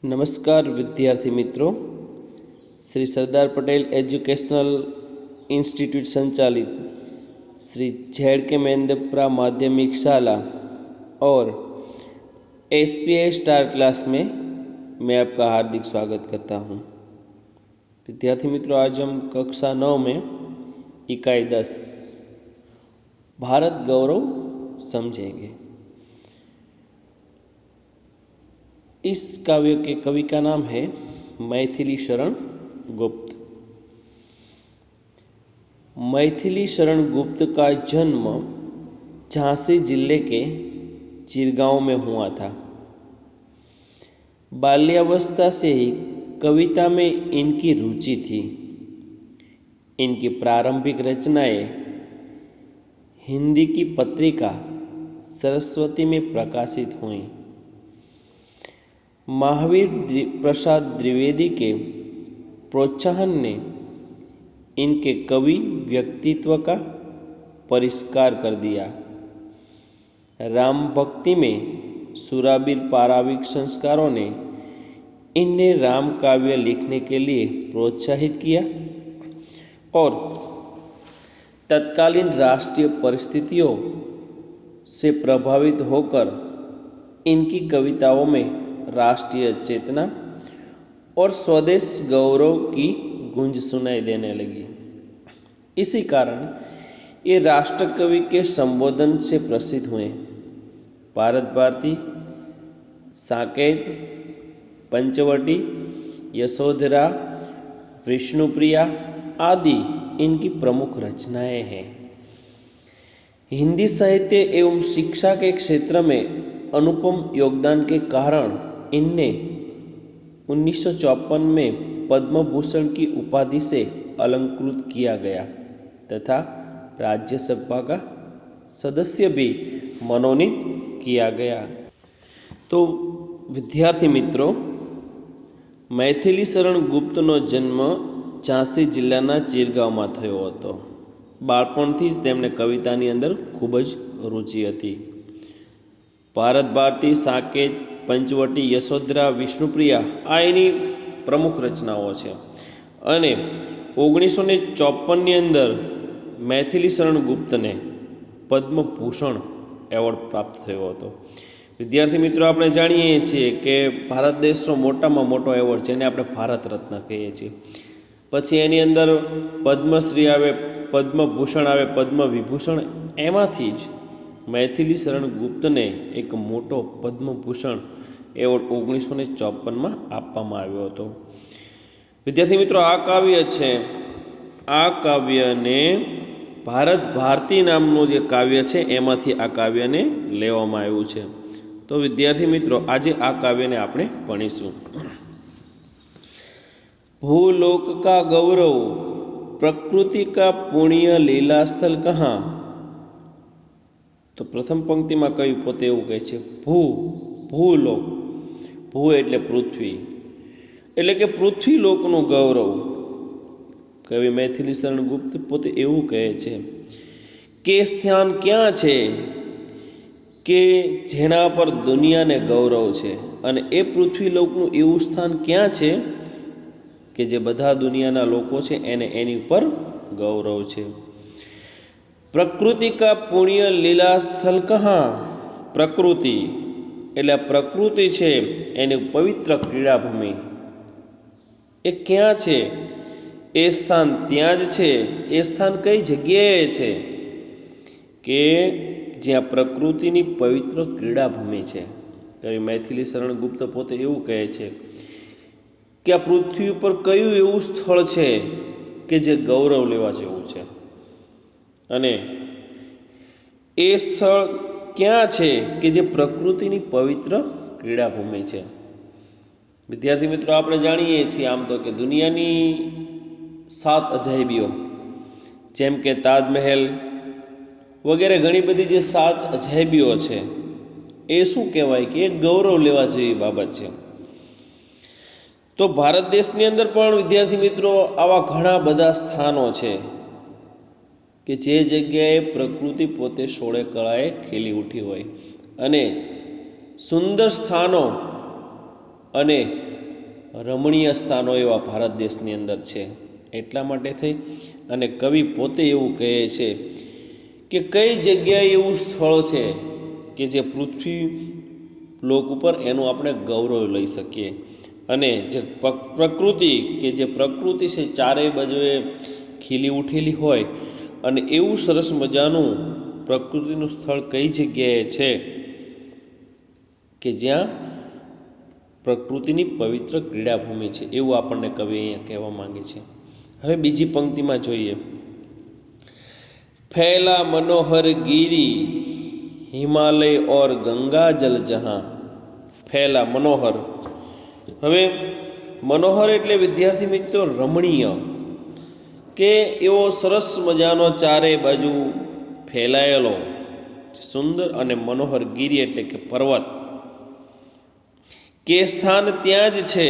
નમસ્કાર વિદ્યાર્થી મિત્રો, શ્રી સરદાર પટેલ એજ્યુકેશનલ इंस्टीट्यूट संचालित श्री झेड के मेंदप्रा माध्यमिक शाला और SPI स्टार क्लास में मैं आपका हार्दिक स्वागत करता हूं। विद्यार्थी मित्रों, आज हम कक्षा 9 में इकाई 10 भारत गौरव समझेंगे। इस काव्य के कवि का नाम है मैथिली शरण गुप्त। मैथिली शरण गुप्त का जन्म झांसी जिले के चिरगांव में हुआ था। बाल्यावस्था से ही कविता में इनकी रुचि थी। इनकी प्रारंभिक रचनाएं हिंदी की पत्रिका सरस्वती में प्रकाशित हुई। महावीर प्रसाद द्विवेदी के प्रोत्साहन ने इनके कवि व्यक्तित्व का परिष्कार कर दिया। राम भक्ति में सुराबीर पाराविक संस्कारों ने इन्हें राम काव्य लिखने के लिए प्रोत्साहित किया और तत्कालीन राष्ट्रीय परिस्थितियों से प्रभावित होकर इनकी कविताओं में राष्ट्रीय चेतना और स्वदेश गौरव की गूंज सुनाई देने लगी। इसी कारण ये राष्ट्रकवि के संबोधन से प्रसिद्ध हुए। भारत भारती, साकेत, पंचवटी, यशोधरा, विष्णुप्रिया आदि इनकी प्रमुख रचनाएं हैं। हिंदी साहित्य एवं शिक्षा के क्षेत्र में अनुपम योगदान के कारण इनने 1954 में पद्म भूषण की उपाधि से अलंकृत किया गया तथा राज्यसभा का सदस्य भी मनोनीत किया गया। तो विद्यार्थी मित्रों, मैथिली शरण गुप्तનો જન્મ ઝાંસી જિલ્લાના ચિરગાંવમાં થયો હતો। બાળપણથી જ તેમને કવિતાની અંદર ખૂબ જ રુચિ હતી। ભારત ભારતી, સાકેત, पंचवटी, यशोधरा, विष्णुप्रिया आ एनी प्रमुख रचनाओं है। अने 1954 अंदर मैथिली शरण गुप्त ने पद्म भूषण एवॉर्ड प्राप्त थयो हतो। विद्यार्थी मित्रों, आपणे जाणीए छीए के भारत देशनो मोटामां मोटो एवॉर्ड जेने आपणे भारत रत्न कहीए छीए। पछी एनी अंदर पद्मश्री आवे, पद्म भूषण आवे, पद्म विभूषण। एमांथी ज मैथिली शरण गुप्त ने एक मोटो पद्म भूषण एवॉर्ड 1954 में आपवामां आव्यो हतो। विद्यार्थी मित्रों, आ काव्य छे, आ काव्य ने भारत भारती नामनो जे काव्य छे एमांथी आ काव्य ने लेवामां आव्युं छे। तो विद्यार्थी मित्रों, आजे आ काव्य ने आपणे भणीशुं। भूलोक का गौरव, प्रकृति का पुण्य, लीला स्थल कहाँ। तो प्रथम पंक्ति में कवि पोते एवुं कहे छे, भूलोक, भू एटले पृथ्वी, एटले के पृथ्वीलोकनुं गौरव। कवि मैथिली शरण गुप्त पोते एवुं कहे छे के स्थान क्यां छे के जेना पर दुनियाने गौरव छे, अने ए पृथ्वीलोकनुं एवुं स्थान क्यां छे के जे बधा दुनियाना लोको छे एने एनी पर गौरव छे। प्रकृति का पुण्य, लीला स्थल कहाँ। प्रकृति एटले प्रकृति छे एनी पवित्र क्रीड़ाभूमि ए क्यां छे, ए स्थान त्यां ज छे। ए स्थान कई जग्याए छे के ज्यां प्रकृतिनी पवित्र क्रीड़ाभूमि छे। कवि मैथिली शरण गुप्त पोते एवुं कहे छे કે આ પૃથ્વી ઉપર કયું એવું સ્થળ છે કે જે ગૌરવ લેવા જેવું છે, અને એ સ્થળ ક્યાં છે કે જે પ્રકૃતિની પવિત્ર ક્રીડાભૂમિ છે। વિદ્યાર્થી મિત્રો, આપણે જાણીએ છીએ આમ તો કે દુનિયાની 7 અજાયબીઓ જેમ કે તાજમહેલ વગેરે ઘણી બધી જે 7 અજાયબીઓ છે એ શું કહેવાય કે એક ગૌરવ લેવા જેવી બાબત છે। तो भारत देश ની અંદર પણ વિદ્યાર્થી મિત્રો આવા ઘણા બધા સ્થાનો છે કે જે જગ્યાએ પ્રકૃતિ પોતે સોળે કળાએ ખીલી ઉઠી હોય અને સુંદર સ્થાનો અને રમણીય સ્થાનો એવા ભારત દેશની અંદર છે. એટલા માટે થઈ અને કવિ પોતે એવું કહે છે કે કઈ જગ્યાએ એવું સ્થળ છે કે જે પૃથ્વી લોક ઉપર એનું આપણે ગૌરવ લઈ શકીએ. અને જે પ્રકૃતિ કે જે પ્રકૃતિ છે ચારેય બાજુએ ખીલી ઉઠેલી હોય અને એવું સરસ મજાનું પ્રકૃતિનું સ્થળ કઈ જગ્યાએ છે કે જ્યાં પ્રકૃતિની પવિત્ર ક્રીડાભૂમિ છે, એવું આપણને કવિ અહીંયા કહેવા માંગે છે. હવે બીજી પંક્તિમાં જોઈએ, ફૈલા મનોહર ગીરી હિમાલય ઓર ગંગા જલ જહાં. ફૈલા મનોહર, હવે મનોહર એટલે વિદ્યાર્થી મિત્રો રમણીય, કે એવો સરસ મજાનો ચારે બાજુ ફેલાયેલો સુંદર અને મનોહર ગીરી એટલે કે પર્વત, કે સ્થાન ત્યાં જ છે.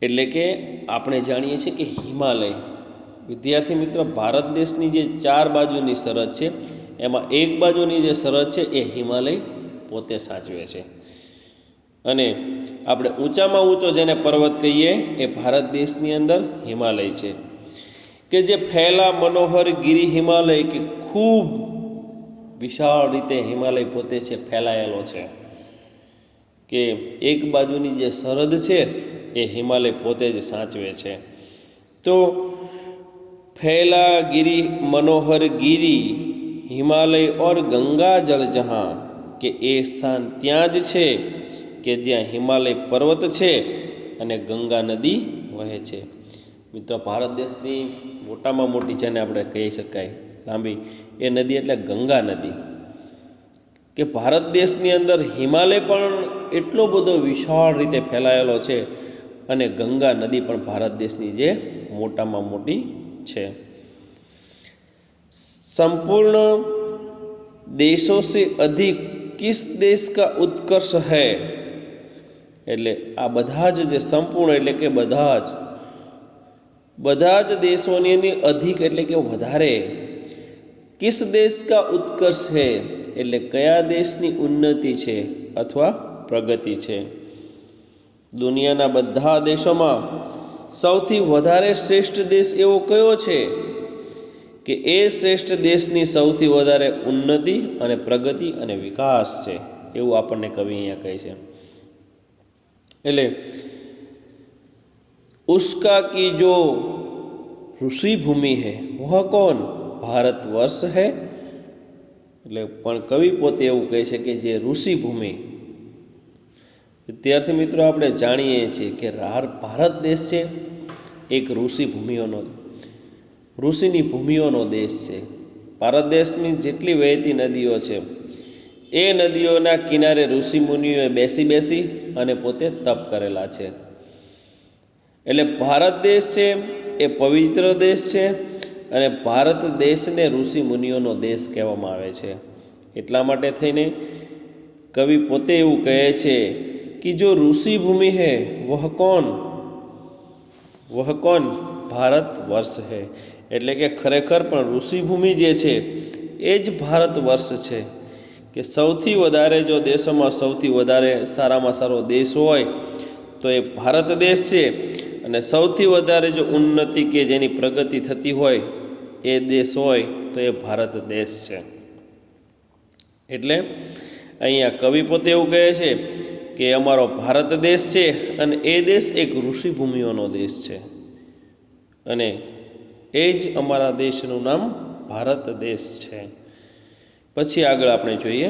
એટલે કે આપણે જાણીએ છીએ કે હિમાલય, વિદ્યાર્થી મિત્રો ભારત દેશની જે ચાર બાજુની સરહદ છે એમાં એક બાજુની જે સરહદ છે એ હિમાલય પોતે સાચવે છે. અને આપણે ઊંચામાં ઊંચો જેને પર્વત કહીએ એ ભારત દેશની અંદર હિમાલય છે, કે જે ફૈલા મનોહર ગીરી હિમાલય, કે ખૂબ વિશાળ રીતે હિમાલય પોતે છે ફેલાયેલો છે, કે એક બાજુની જે સરહદ છે એ હિમાલય પોતે જ સાચવે છે. તો ફૈલા ગીરી મનોહર ગીરી હિમાલય ઓર ગંગા જળ જહાં, કે એ સ્થાન ત્યાં જ છે કે જ્યાં હિમાલય પર્વત છે અને ગંગા નદી વહે છે. મિત્રો ભારત દેશની મોટામાં મોટી જેને આપણે કહી શકાય લાંબી એ નદી એટલે ગંગા નદી, કે ભારત દેશની અંદર હિમાલય પણ એટલો બધો વિશાળ રીતે ફેલાયેલો છે અને ગંગા નદી પણ ભારત દેશની જે મોટામાં મોટી છે. संपूर्ण देशों से अधिक किस देश का उत्कर्ष है, એટલે આ બધા જ સંપૂર્ણ એટલે કે બધા જ દેશોની અધિક એટલે કે વધારે, કિસ દેશ કા ઉત્કર્ષ है એટલે કયા દેશની ઉન્નતિ છે અથવા પ્રગતિ છે. દુનિયાના બધા દેશોમાં સૌથી વધારે શ્રેષ્ઠ દેશ એવો કયો છે કે એ શ્રેષ્ઠ દેશની સૌથી વધારે ઉન્નતિ અને પ્રગતિ અને વિકાસ છે, એવું આપણને કવિ અહીંયા કહે છે. એટલે ઉસ્કા કી જો ઋષિ ભૂમિ હૈ વહ કોણ, ભારત વર્ષ હૈ. એટલે પણ કવિ પોતે એવું કહે છે કે જે ઋષિ ભૂમિ, વિદ્યાર્થી મિત્રો આપણે જાણીએ છીએ કે ભારત દેશ છે એક ઋષિની ભૂમિઓનો દેશ છે. ભારત દેશની જેટલી વહેતી નદીઓ છે એ નદીઓના કિનારે ઋષિ મુનિઓએ બેસી અને પોતે તપ કરેલા છે. એટલે ભારત દેશ છે એ પવિત્ર દેશ છે અને ભારત દેશને ઋષિ મુનિઓનો દેશ કહેવામાં આવે છે. એટલા માટે થઈને કવિ પોતે એવું કહે છે કે જો ઋષિ ભૂમિ હૈ વહ કોણ ભારત વર્ષ હૈ, એટલે કે ખરેખર પણ ઋષિભૂમિ જે છે એ જ ભારત વર્ષ છે. કે સૌથી વધારે જો દેશોમાં સૌથી વધારે સારામાં સારો દેશ હોય તો એ ભારત દેશ છે, અને સૌથી વધારે જો ઉન્નતિ કે જેની પ્રગતિ થતી હોય એ દેશ હોય તો એ ભારત દેશ છે. એટલે અહીંયા કવિ પોતે એવું કહે છે કે અમારો ભારત દેશ છે અને એ દેશ એક ઋષિભૂમિઓનો દેશ છે, અને એ જ અમારા દેશનું નામ ભારત દેશ છે. પછી આગળ આપણે જોઈએ,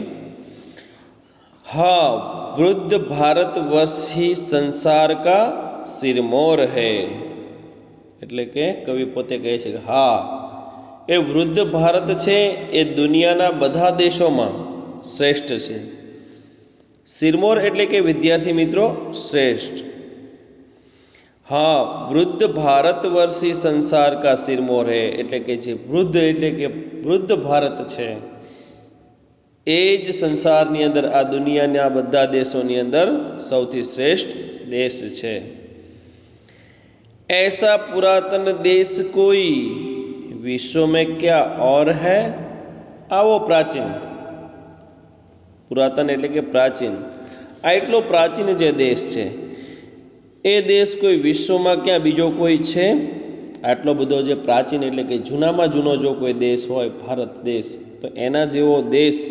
હા વૃદ્ધ ભારત વર્ષ ही સંસાર કા સિરમોર હૈ. એટલે કે કવિ પોતે કહે છે કે હા એ વૃદ્ધ ભારત છે એ દુનિયાના બધા દેશોમાં શ્રેષ્ઠ છે. સિરમોર એટલે કે વિદ્યાર્થી મિત્રો શ્રેષ્ઠ. હા વૃદ્ધ ભારત વર્ષી સંસાર કા સિરમોર હૈ, એટલે કે જે વૃદ્ધ એટલે કે વૃદ્ધ ભારત છે એ જ સંસારની અંદર આ દુનિયાના બધા દેશોની અંદર સૌથી શ્રેષ્ઠ દેશ છે. ऐसा पुरातन देश कोई विश्व में क्या और है, આવો પ્રાચીન, પુરાતન એટલે કે પ્રાચીન, આ એટલો પ્રાચીન જે દેશ છે એ દેશ કોઈ વિશ્વમાં ક્યાં બીજો કોઈ છે? આટલો બધો જે પ્રાચીન એટલે કે જૂનામાં જૂનો જો કોઈ દેશ હોય ભારત દેશ, તો એના જેવો દેશ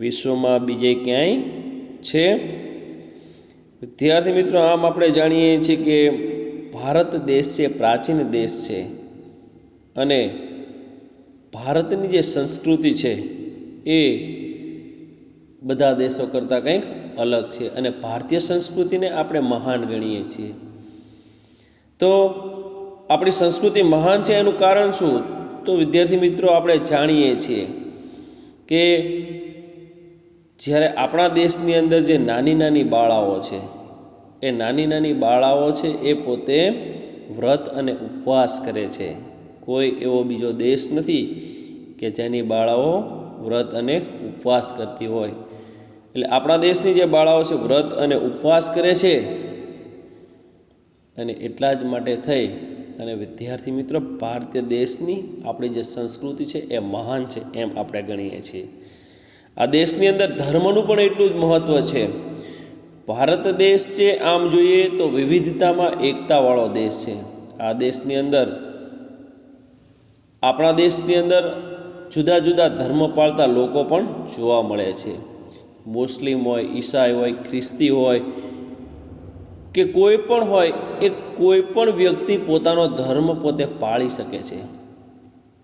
વિશ્વમાં બીજે ક્યાંય છે? વિદ્યાર્થી મિત્રો, આમ આપણે જાણીએ છીએ કે ભારત દેશ છે પ્રાચીન દેશ છે અને ભારતની જે સંસ્કૃતિ છે એ બધા દેશો કરતાં કંઈક અલગ છે અને ભારતીય સંસ્કૃતિને આપણે મહાન ગણીએ છીએ. તો આપણી સંસ્કૃતિ મહાન છે એનું કારણ શું? તો વિદ્યાર્થી મિત્રો, આપણે જાણીએ છીએ કે જ્યારે આપણા દેશની અંદર જે નાની નાની બાળાઓ છે, એ નાની નાની બાળાઓ છે એ પોતે વ્રત અને ઉપવાસ કરે છે. કોઈ એવો બીજો દેશ નથી કે જેની બાળાઓ વ્રત અને ઉપવાસ કરતી હોય. એટલે આપણા દેશની જે બાળાઓ છે વ્રત અને ઉપવાસ કરે છે અને એટલા જ માટે થઈ અને વિદ્યાર્થી મિત્રો, ભારતીય દેશની આપણી જે સંસ્કૃતિ છે એ મહાન છે એમ આપણે ગણીએ છીએ. આ દેશની અંદર ધર્મનું પણ એટલું જ મહત્ત્વ છે. ભારત દેશ છે આમ જોઈએ તો વિવિધતામાં એકતાવાળો દેશ છે. આ દેશની અંદર, આપણા દેશની અંદર જુદા જુદા ધર્મ પાળતા લોકો પણ જોવા મળે છે. મુસ્લિમ હોય, ઈસાઈ હોય, ખ્રિસ્તી હોય કે કોઈ પણ હોય, એ કોઈ પણ વ્યક્તિ પોતાનો ધર્મ પોતે પાળી શકે છે.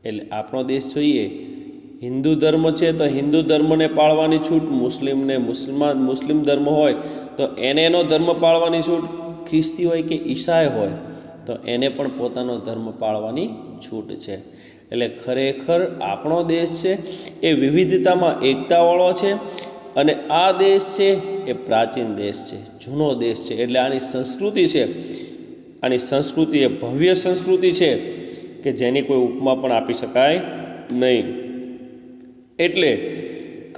એટલે આપણો દેશ જોઈએ, હિન્દુ ધર્મ છે તો હિન્દુ ધર્મને પાળવાની છૂટ, મુસ્લિમને મુસ્લિમ ધર્મ હોય તો એને એનો ધર્મ પાળવાની છૂટ, ખ્રિસ્તી હોય કે ઈસાઈ હોય તો એને પણ પોતાનો ધર્મ પાળવાની છૂટ છે. એટલે ખરેખર આપણો દેશ છે એ વિવિધતામાં એકતાવાળો છે અને આ દેશ છે એ પ્રાચીન દેશ છે, જૂનો દેશ છે. એટલે આની સંસ્કૃતિ છે, આની સંસ્કૃતિ એ ભવ્ય સંસ્કૃતિ છે કે જેની કોઈ ઉપમા પણ આપી શકાય નહીં. એટલે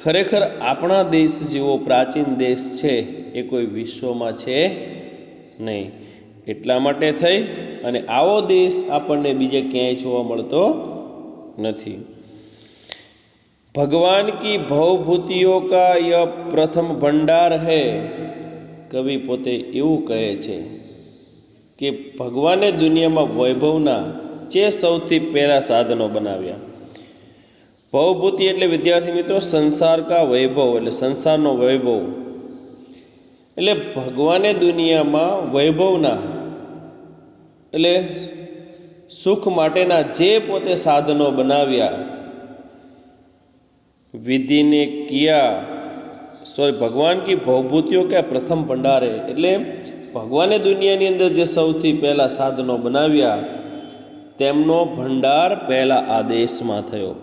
ખરેખર આપણા દેશ જેવો પ્રાચીન દેશ છે એ કોઈ વિશ્વમાં છે નહીં. એટલા માટે થઈ અને આવો દેશ આપણને બીજે ક્યાંય જોવા મળતો નથી. ભગવાન કી ભવભૂતિઓ કા યહ પ્રથમ ભંડાર હૈ. કવિ પોતે એવું કહે છે કે ભગવાને દુનિયામાં વૈભવના જે સૌથી પહેલાં સાધનો બનાવ્યા. ભવભૂતિ એટલે વિદ્યાર્થી મિત્રો સંસાર કા વૈભવ, એટલે સંસારનો વૈભવ. એટલે ભગવાને દુનિયામાં વૈભવના એટલે સુખ માટેના જે પોતે સાધનો બનાવ્યા, વિધિને કિયા ભગવાન કી ભવભૂતિઓ કે પ્રથમ ભંડારે, એટલે ભગવાને દુનિયાની અંદર જે સૌથી પહેલાં સાધનો બનાવ્યા તેમનો ભંડાર પહેલાં આ દેશમાં થયો.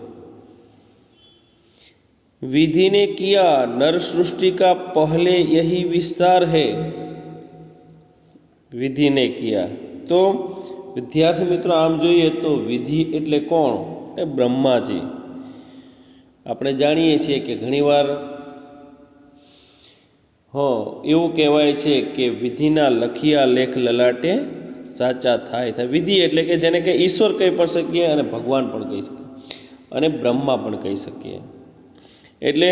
विधि ने किया नर सृष्टि का पहले यही विस्तार है. विधि ने किया तो विद्यार्थी मित्रों आम જોઈએ તો વિધિ એટલે કોણ? એ બ્રહ્માજી. આપણે જાણીએ છીએ કે ઘણીવાર એવું કહેવાય છે કે વિધિના લખિયા લેખ લલાટે સાચા થાય. વિધિ એટલે કે જેને કે ઈશ્વર કહી પણ શકીએ અને ભગવાન પણ કહી શકીએ અને બ્રહ્મા પણ કહી શકીએ. એટલે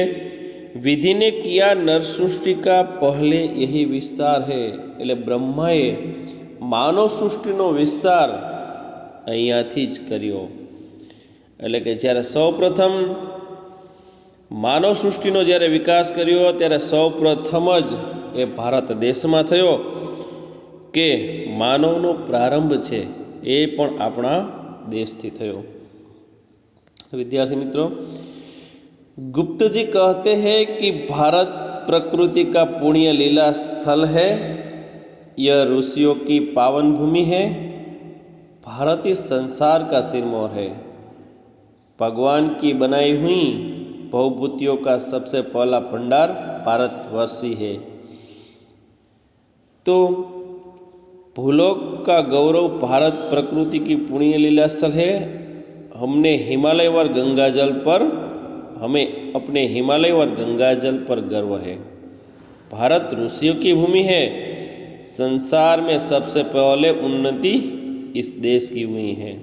विधि ने किया नर सृष्टि का पहले यही विस्तार है. એટલે બ્રહ્માએ માનવ સૃષ્ટિનો વિસ્તાર અહીંયાથી જ કર્યો. એટલે કે જ્યારે સૌપ્રથમ માનવ સૃષ્ટિનો જ્યારે વિકાસ કર્યો ત્યારે સૌપ્રથમ જ એ ભારત દેશમાં થયો કે માનવનો પ્રારંભ છે એ પણ આપણા દેશથી થયો. વિદ્યાર્થી મિત્રો, गुप्त जी कहते हैं कि भारत प्रकृति का पुण्य लीला स्थल है, यह ऋषियों की पावन भूमि है, भारत इस संसार का सिरमौर है, भगवान की बनाई हुई भवभूतियों का सबसे पहला भंडार भारतवर्षी है. तो भूलोक का गौरव भारत प्रकृति की पुण्य लीला स्थल है. हमने हिमालय व गंगा जल पर हमें अपने हिमालय और गंगा जल पर गर्व है. भारत ऋषियों की भूमि है, संसार में सबसे पहले उन्नति इस देश की हुई है.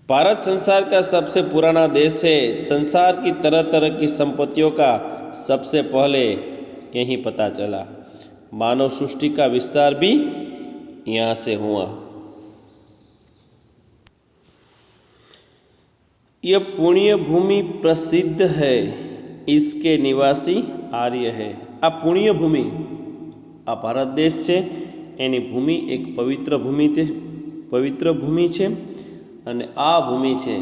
भारत संसार का सबसे पुराना देश है, संसार की तरह तरह की संपत्तियों का सबसे पहले यहीं पता चला. मानव सृष्टि का विस्तार भी यहाँ से हुआ। यह पुण्य भूमि प्रसिद्ध है, इसके निवासी आर्य है। आ पुण्य भूमि आ भारत देश है, एनी भूमि एक पवित्र भूमि है अने आ भूमि है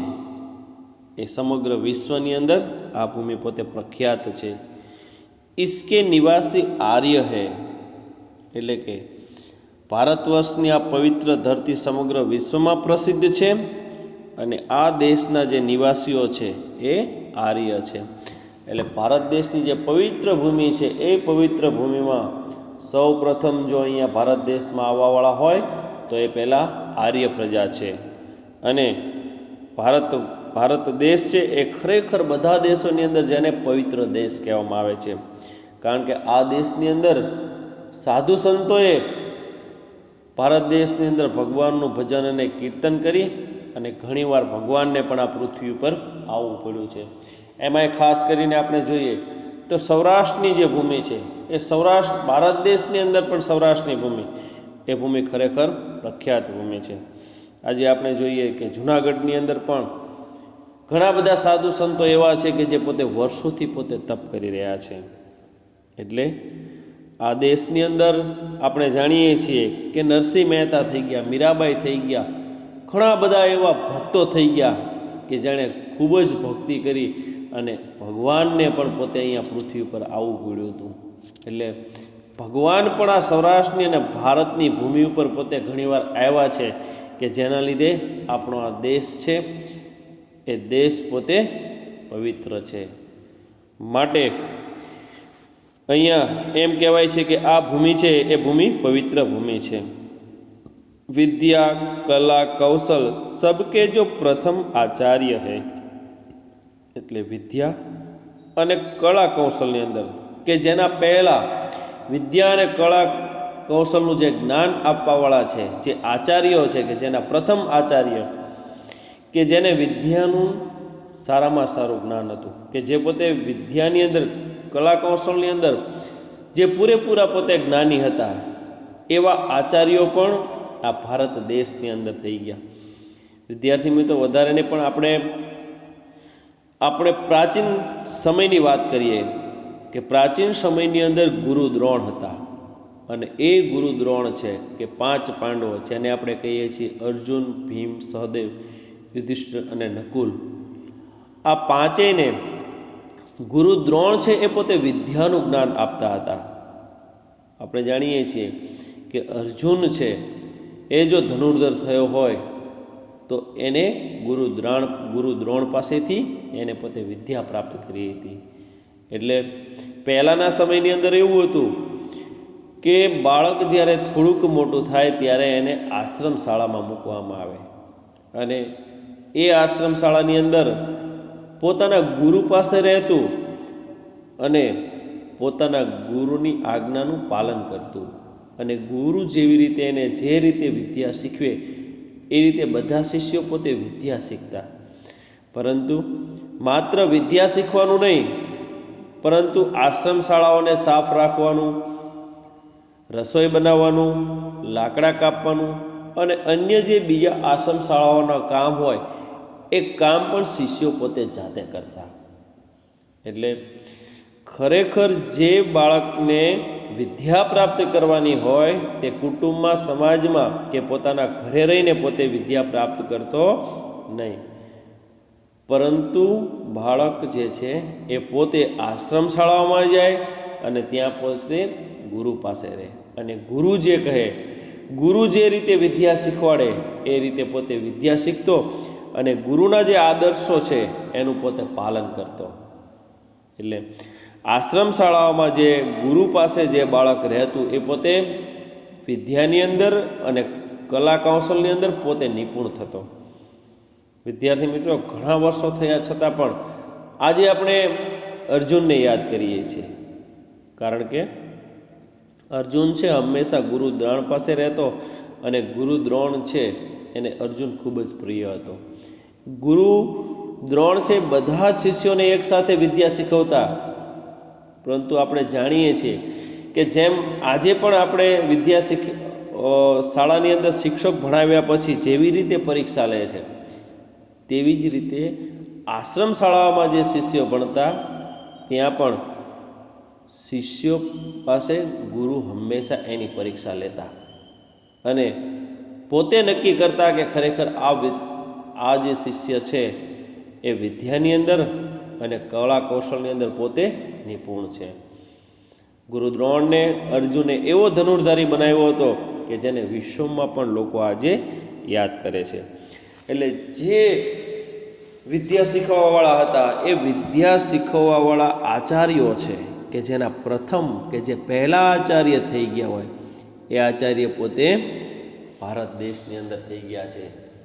ए समग्र विश्वनी अंदर आ भूमि पोते प्रख्यात है। इसके निवासी आर्य है एटले के भारतवर्षनी आ पवित्र धरती समग्र विश्व में प्रसिद्ध है अने आ देशना जे निवासीओ छे ए आर्य छे। एटले भारत देशनी जे पवित्र भूमि है ए पवित्र भूमि में सौ प्रथम जो अहींया भारत देश में आववावाळा होय तो ए पहला आर्य प्रजा है। अने भारत देश है ए खरेखर बधा देशोनी अंदर जेने पवित्र देश कहेवामां आवे छे, कारण के आ देशनी अंदर साधु संतोए भारत देशनी अंदर भगवाननुं भजन अने कीर्तन करी अने घणीवार भगवानने पण आ पृथ्वी पर आववुं पड्युं छे। एमांय खास करीने आपणे जोईए तो सौराष्ट्रनी जे भूमि है ए सौराष्ट्र भारत देशनी अंदर पण सौराष्ट्रनी भूमि ए भूमि खरेखर प्रख्यात भूमि है। आज आपणे जोईए कि जूनागढ़नी अंदर पण घणा बधा साधु संतो एवा छे कि जे पोते वर्षोथी पोते तप करी रह्या छे। एटले आ देशनी अंदर आपणे जाणीए छीए कि नरसिंह मेहता थई गया, मीराबाई थई गया, घणा बधा एवा भक्तो थई गया कि जेणे खूब ज भक्ति करी अने भगवानने पण पोते अहींया पृथ्वी पर आववुं पड्युं हतुं। एटले भगवान पण आ सौराष्ट्रनी अने भारतनी भूमि पर पोते घणीवार आव्या छे कि जेना लीधे आपणो आ देश छे ए देश पोते पवित्र छे। माटे अहींया एम कहेवाय छे कि आ भूमि छे ए भूमि पवित्र भूमि छे। विद्या, कला, कौशल सबके जो प्रथम आचार्य है, एटले विद्या अने कला कौशलनी अंदर के जेना पहला विद्या अने कला कौशलनुं जे ज्ञान आपवावाळा छे, जे आचार्यो छे कि जेना प्रथम आचार्य कि जेने विद्यानुं सारामां सारुं ज्ञान हतुं, कि जे पोते विद्यानी अंदर कला कौशलनी अंदर जे पूरेपूरा पोते ज्ञानी हता एवा आचार्यो पण आ भारत देशनी अंदर थई गया। विद्यार्थी मित्रों वधारे ने पण આપણે પ્રાચીન સમયની વાત કરીએ કે પ્રાચીન સમયની અંદર ગુરુ દ્રોણ હતા અને એ ગુરુ દ્રોણ છે કે 5 પાંડવો જેને આપણે કહીએ છીએ અર્જુન, ભીમ, સહદેવ, યુધિષ્ઠિર અને નકુલ, આ પાંચેયને ગુરુ દ્રોણ છે એ પોતે વિદ્યાનું જ્ઞાન આપતા હતા। આપણે જાણીએ છીએ કે અર્જુન છે એ જો ધનુર્ધર થયો હોય तो एने गुरु द्रोण पासेथी एने पोते विद्या प्राप्त करी हती। एटले पहेलाना समयनी अंदर एवुं हतुं के बाळक ज्यारे थोड़ुंक मोटुं थाय त्यारे एने आश्रम शाळामां मूकवामां आवे अने ए आश्रम शाळानी अंदर पोताना गुरु पासे रहेतुं अने पोताना गुरुनी आज्ञानुं पालन करतुं अने गुरु जेवी रीते एने जे रीते विद्या शीखवे ए रीते बधा शिष्यो पोते विद्या शीखता। परंतु मात्र विद्या शीखवानुं नहीं, परंतु आश्रम शाळाओने साफ राखवानुं, रसोई बनाववानुं, लाकड़ा कापवानुं अने अन्य जे बीजा आश्रम शाळाओना काम होय ए काम पण शिष्यो पोते जाते करता। एटले खरेखर जे बाळकने विद्या प्राप्त करवानी होय ते कुटुंबमां, समाजमां के पोताना घरे रहीने पोते विद्या प्राप्त करतो नहीं, परंतु बाळक जे छे ए पोते आश्रम शाळाओमां जाय अने त्यां पोते गुरु पासे रहे अने गुरु जे कहे, गुरु जे रीते विद्या शीखवाड़े ए रीते पोते विद्या शीखतो अने गुरुना जे आदर्शो छे एनुं पोते पालन करतो। एटले आश्रम शाळाओमां जे गुरु पासे जे बाळक रहेतुं ए पोते विद्यानी अंदर अने कला कौशलनी अंदर पोते निपुण थतो। विद्यार्थी मित्रों घणा वर्षो थया छतां पण आजे आपणे अर्जुनने याद करीए छीए, कारण के अर्जुन छे हमेशा गुरु द्रोण पासे रहतो अने गुरु द्रोण छे एने अर्जुन खूब ज प्रिय हतो। गुरु द्रोण छे बधा शिष्योने एक साथे विद्या शीखवता, परंतु આપણે જાણીએ છીએ કે જેમ આજે પણ આપણે શાળાની અંદર શિક્ષક ભણાવ્યા પછી જેવી રીતે પરીક્ષા લે છે, તેવી જ રીતે આશ્રમ શાળાઓમાં જે શિષ્યો ભણતા ત્યાં પણ શિષ્યો પાસે ગુરુ હંમેશા એની પરીક્ષા લેતા અને પોતે નક્કી કરતા કે ખરેખર આ જે શિષ્ય છે એ વિદ્યાની અંદર અને કળા કૌશલની અંદર પોતે નિપુણ છે. ગુરુ દ્રોણને અર્જુને એવો ધનુર્ધારી બનાવ્યો હતો કે જેને વિશ્વમાં પણ લોકો આજે યાદ કરે છે. એટલે જે વિદ્યા શીખવવાવાળા હતા એ વિદ્યા શીખવવાવાળા આચાર્યો છે કે જેના પ્રથમ કે જે પહેલા આચાર્ય થઈ ગયા હોય એ આચાર્ય પોતે ભારત દેશની અંદર થઈ ગયા છે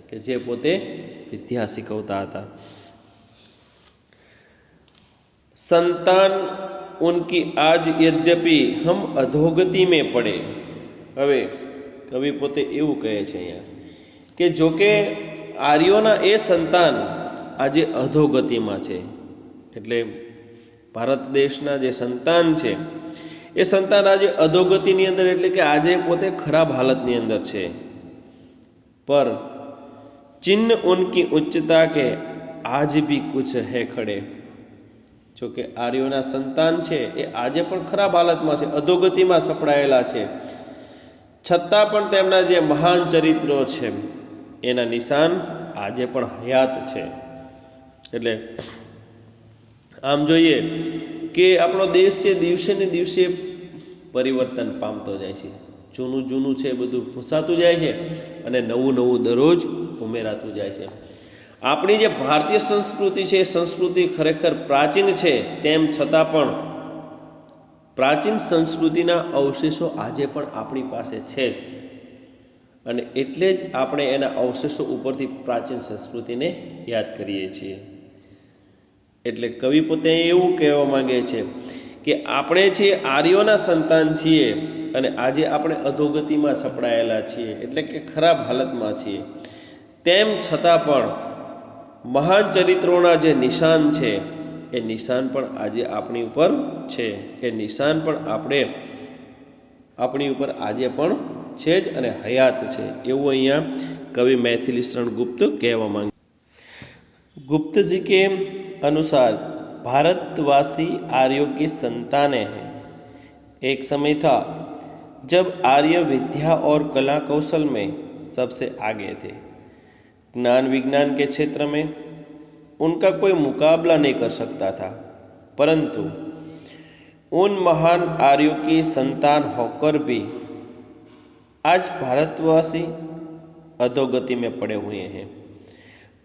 કે જે પોતે વિદ્યા શીખવતા હતા. સંતાન ઉનકી આજ યદ્યપિ હમ અધોગતિ में પડે. હવે કવિ પોતે એવું કહે છે અહીંયા કે જોકે આર્યોના એ સંતાન આજે અધોગતિમાં છે, એટલે ભારત દેશના જે સંતાન છે એ સંતાન આજે અધોગતિની અંદર, એટલે કે આજે પોતે ખરાબ હાલતની અંદર છે. પર ચિન્હ ઉનકી ઉચ્ચતા કે આજ ભી કુછ હે ખડે. જોકે આર્યોના સંતાન છે એ આજે પણ ખરાબ હાલતમાં છે, અધોગતિમાં સપડાયેલા છે, છતાં પણ તેમના જે મહાન ચરિત્રો છે એના નિશાન આજે પણ હયાત છે. એટલે આમ જોઈએ કે આપણો દેશ છે દિવસે ને દિવસે પરિવર્તન પામતો જાય છે. જૂનું છે બધું ભૂસાતું જાય છે અને નવું દરરોજ ઉમેરાતું જાય છે. આપણી જે ભારતીય સંસ્કૃતિ છે એ સંસ્કૃતિ ખરેખર પ્રાચીન છે, તેમ છતાં પણ પ્રાચીન સંસ્કૃતિના અવશેષો આજે પણ આપણી પાસે છે જ, અને એટલે જ આપણે એના અવશેષો ઉપરથી પ્રાચીન સંસ્કૃતિને યાદ કરીએ છીએ. એટલે કવિ પોતે એવું કહેવા માંગે છે કે આપણે છીએ આર્યોના સંતાન છીએ અને આજે આપણે અધોગતિમાં સપડાયેલા છીએ, એટલે કે ખરાબ હાલતમાં છીએ. તેમ છતાં પણ મહાન ચરિત્રોના જે નિશાન છે એ નિશાન પણ આજે આપણી ઉપર છે, એ નિશાન પણ આપણી ઉપર આજે પણ છે જ અને હયાત છે, એવું અહીંયા કવિ मैथिली शरण गुप्त कहवा मांगे. गुप्त जी के अनुसार भारतवासी आर्यों की संतानें हैं. एक समय था जब आर्य विद्या और कला कौशल में सबसे आगे थे. ज्ञान विज्ञान के क्षेत्र में उनका कोई मुकाबला नहीं कर सकता था, परंतु उन महान आर्यों की संतान होकर भी आज भारतवासी अधोगति में पड़े हुए हैं.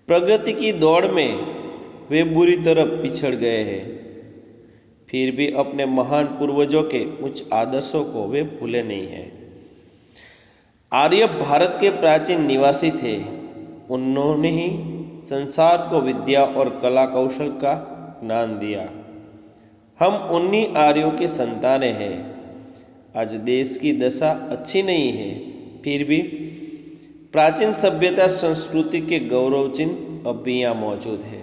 प्रगति की दौड़ में वे बुरी तरह पिछड़ गए हैं, फिर भी अपने महान पूर्वजों के उच्च आदर्शों को वे भूले नहीं हैं. आर्य भारत के प्राचीन निवासी थे. उन्होंने ही संसार को विद्या और कला कौशल का ज्ञान दिया. हम उन्हीं आर्यों की संतानें हैं. आज देश की दशा अच्छी नहीं है, फिर भी प्राचीन सभ्यता संस्कृति के गौरव चिन्ह अब भी यहाँ मौजूद है.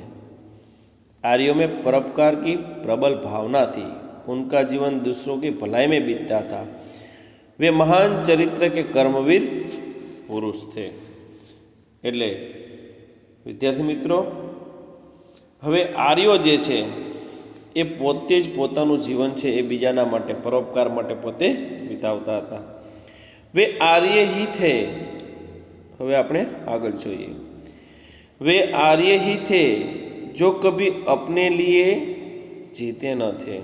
आर्यों में परोपकार की प्रबल भावना थी. उनका जीवन दूसरों की भलाई में बीतता था. वे महान चरित्र के कर्मवीर पुरुष थे. એટલે વિદ્યાર્થી મિત્રો, હવે આર્યો જે છે એ પોતે જ પોતાનું જીવન છે એ બીજાના માટે પરોપકાર માટે પોતે વિતાવતા હતા. વે આર્ય ही थे. હવે આપણે આગળ જોઈએ. वे आर्य ही थे जो कभी अपने लिए जीते न थे.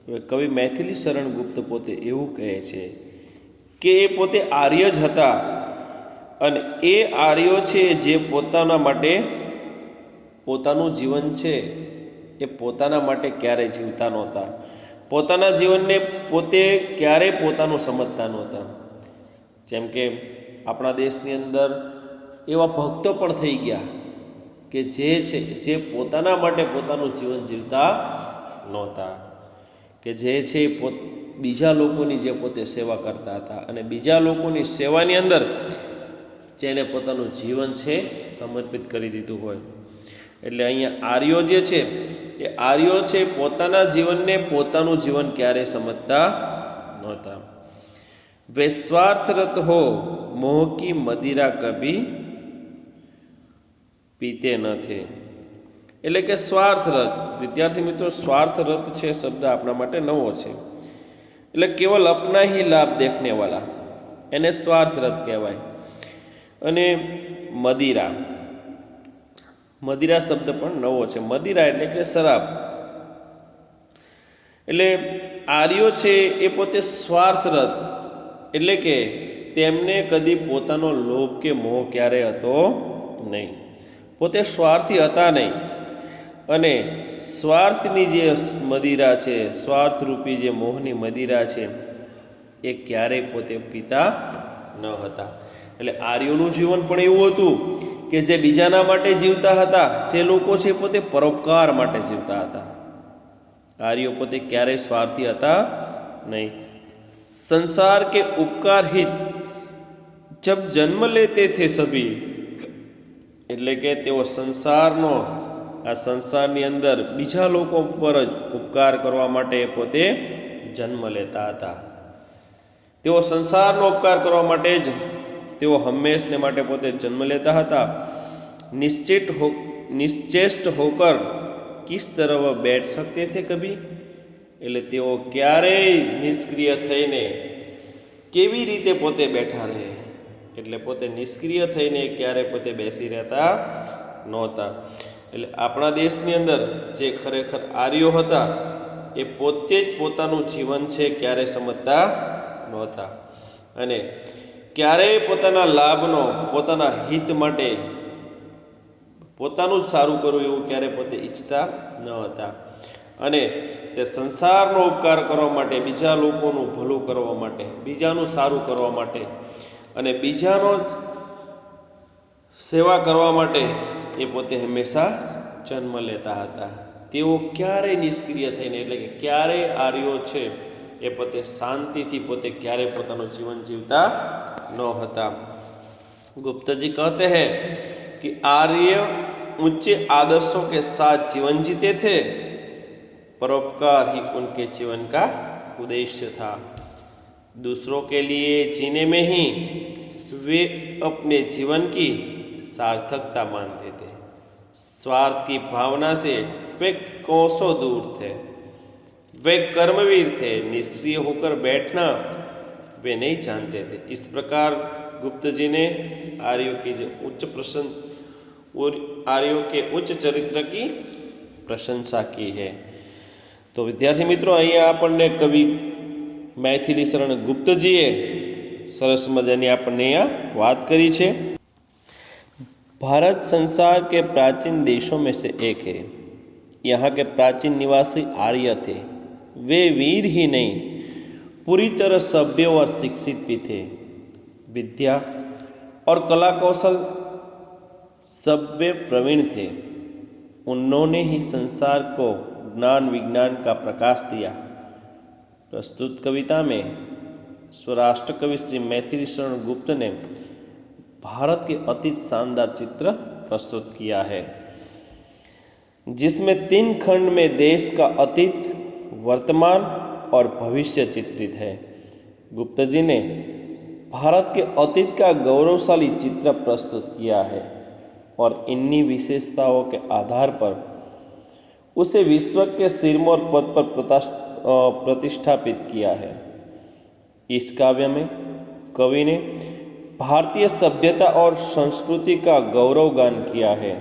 હવે કવિ मैथिली शरण गुप्त પોતે એવું કહે છે કે એ પોતે આર્ય જ હતા અને એ આર્યો છે જે પોતાના માટે પોતાનું જીવન છે એ પોતાના માટે ક્યારેય જીવતા નહોતા. પોતાના જીવનને પોતે ક્યારેય પોતાનું સમજતા નહોતા. જેમ કે આપણા દેશની અંદર એવા ભક્તો પણ થઈ ગયા કે જે પોતાના માટે પોતાનું જીવન જીવતા નહોતા, કે જે છે બીજા લોકોની જે પોતે સેવા કરતા હતા અને બીજા લોકોની સેવાની અંદર જેને પોતાનું જીવન છે સમર્પિત કરી દીધું હોય. એટલે અહીંયા આર્યો જે છે એ આર્યો છે પોતાના જીવનને પોતાનું જીવન ક્યારેય સમજતા नहोता। वे स्वार्थरत हो मोह की मदिरा कभी पीते न थे। એટલે કે સ્વાર્થરત, વિદ્યાર્થી મિત્રો સ્વાર્થરત છે શબ્દ આપણા માટે નવો છે, એટલે કેવલ અપના ही લાભ देखने वाला એને સ્વાર્થરત કહેવાય। અને મદિરા, મદિરા શબ્દ પણ નવો છે। મદિરા એટલે કે શરાબ, એટલે આર્યો છે એ પોતે સ્વાર્થરત, એટલે કે તેમને કદી પોતાનો લોભ કે મોહ ક્યારે હતો નહીં, પોતે સ્વાર્થી હતા નહીં, અને સ્વાર્થની જે મદિરા છે, સ્વાર્થરૂપી જે મોહની મદિરા છે એ ક્યારેય પોતે પીતા ન હતા। એટલે આર્યોનું જીવન પણ એવું હતું કે જે બીજાના માટે જીવતા હતા, જે લોકો છે પોતે પરોપકાર માટે જીવતા હતા। આર્યો પોતે ક્યારેય સ્વાર્થી હતા નહીં। સંસાર કે ઉપકાર હિત જબ જન્મ લેતે થે સભી, એટલે કે તેઓ સંસારનો, આ સંસારની અંદર બીજા લોકો પર જ ઉપકાર કરવા માટે પોતે જન્મ લેતા હતા। તેઓ સંસારનો ઉપકાર કરવા માટે જ તેઓ હંમેશને માટે પોતે જન્મ લેતા હતા। નિશ્ચેષ્ટ હોકર કિસ તરફ બેઠ શકતે થે કભી, એટલે તેઓ ક્યારેય નિષ્ક્રિય થઈને કેવી રીતે પોતે બેઠા રહે, એટલે પોતે નિષ્ક્રિય થઈને ક્યારેય પોતે બેસી રહેતા નહોતા। એટલે આપણા દેશની અંદર જે ખરેખર આર્યો હતા એ પોતે જ પોતાનું જીવન છે ક્યારેય સમજતા નહોતા, અને ક્યારેય પોતાના લાભનો, પોતાના હિત માટે પોતાનું જ સારું કરવું એવું ક્યારેય પોતે ઈચ્છતા ન હતા। અને તે સંસારનો ઉપકાર કરવા માટે, બીજા લોકોનું ભલું કરવા માટે, બીજાનું સારું કરવા માટે અને બીજાનો સેવા કરવા માટે એ પોતે હંમેશા જન્મ લેતા હતા। તેઓ ક્યારેય નિષ્ક્રિય થઈને, એટલે કે ક્યારેય આર્યો છે એ પોતે શાંતિથી પોતે ક્યારેય પોતાનું જીવન જીવતા ન હતા। गुप्तजी कहते हैं कि आर्य ऊंचे आदर्शों के साथ जीवन जीते थे, परोपकार ही उनके जीवन का उद्देश्य था। दूसरों के लिए जीने में ही वे अपने जीवन की सार्थकता मानते थे। स्वार्थ की भावना से वे कोसों दूर थे। वे कर्मवीर थे, निष्क्रिय होकर बैठना वे नहीं जानते थे। इस प्रकार गुप्त जी ने आर्यों की जो उच्च और आर्यों के उच्च चरित्र की प्रशंसा की है। तो विद्यार्थी मित्रों, अहींया आपणे कवि मैथिली शरण गुप्तजीए सरस मजानी आपणे अहींया वात करी छे। भारत संसार के प्राचीन देशों में से एक है। यहाँ के प्राचीन निवासी आर्य थे। वे वीर ही नहीं, पूरी तरह सभ्य और शिक्षित भी थे। विद्या और कला कौशल सब वे प्रवीण थे। उन्होंने ही संसार को ज्ञान विज्ञान का प्रकाश दिया। प्रस्तुत कविता में स्वराष्ट्र कवि श्री मैथिली शरण गुप्त ने भारत के अतीत शानदार चित्र प्रस्तुत किया है, जिसमें 3 खंड में देश का अतीत, वर्तमान और भविष्य चित्रित है। गुप्त जी ने भारत के अतीत का गौरवशाली चित्र प्रस्तुत किया है और इन्हीं विशेषताओं के आधार पर उसे विश्व के सिरमौर पद पर प्रतिष्ठापित किया है। इस काव्य में कवि ने भारतीय सभ्यता और संस्कृति का गौरव गान किया है।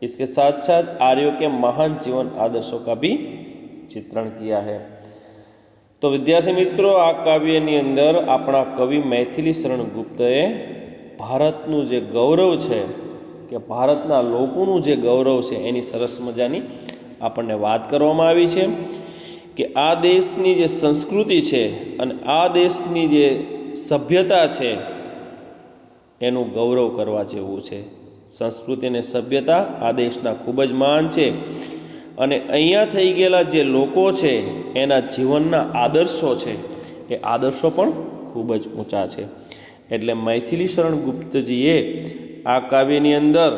इसके साथ साथ आर्यों के महान जीवन आदर्शों का भी चित्रण किया है। तो विद्यार्थी मित्रों, आ काव्यनी अंदर अपना कवि मैथिली शरण गुप्तए भारतનું જે ગૌરવ છે કે ભારતના લોકોનું જે ગૌરવ છે એની સરસ મજાની આપણને વાત કરવામાં આવી છે કે આ દેશની જે સંસ્કૃતિ છે અને આ દેશની જે સભ્યતા છે એનું ગૌરવ કરવા જેવું છે। સંસ્કૃતિ અને સભ્યતા આ દેશના ખૂબ જ મહાન છે અને અહીંયા થઈ ગયેલા જે લોકો છે એના જીવનના આદર્શો છે એ આદર્શો પણ ખૂબ જ ઊંચા છે। એટલે મૈથિલી શરણ ગુપ્તજીએ આ કાવ્યની અંદર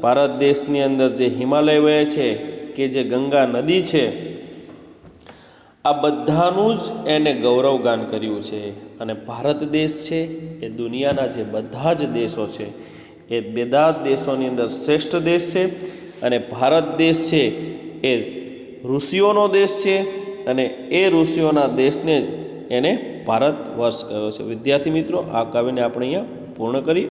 ભારત દેશની અંદર જે હિમાલય વહે છે કે જે ગંગા નદી છે, આ બધાનું જ એને ગૌરવગાન કર્યું છે. અને ભારત દેશ છે એ દુનિયાના જે બધા જ દેશો છે એ બધા દેશોની અંદર શ્રેષ્ઠ દેશ છે. અને ભારત દેશ છે એ ઋષિઓનો દેશ છે અને એ ઋષિઓના દેશને એને ભારત વર્ષ કહ્યો છે. વિદ્યાર્થી મિત્રો, આ કાવ્યને આપણે અહીંયા પૂર્ણ કરી.